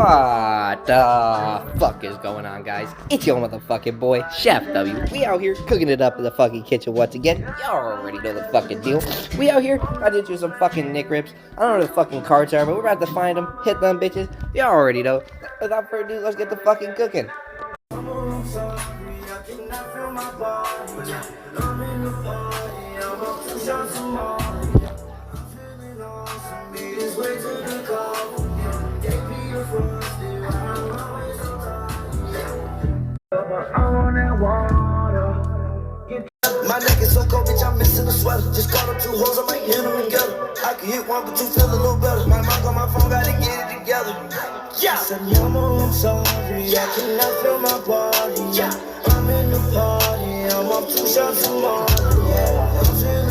What the fuck is going on, guys? It's your motherfucking boy, Chef W. We out here cooking it up in the fucking kitchen once again. Y'all already know the fucking deal. We out here, I did you some fucking Nick Rips. I don't know where the fucking cards are, but we're about to find them, hit them bitches. Y'all already know. Without further ado, let's get the fucking cooking. My neck is so cold, bitch, I'm missing a sweater. Just caught up two hoes, I might hit them together. I can hit one, but two feel a little better. My mom on my phone, gotta get it together. Yeah. I said, mama, I'm sorry, I cannot feel my body. Yeah. I'm in the party, I'm up 2 shots of more. Yeah.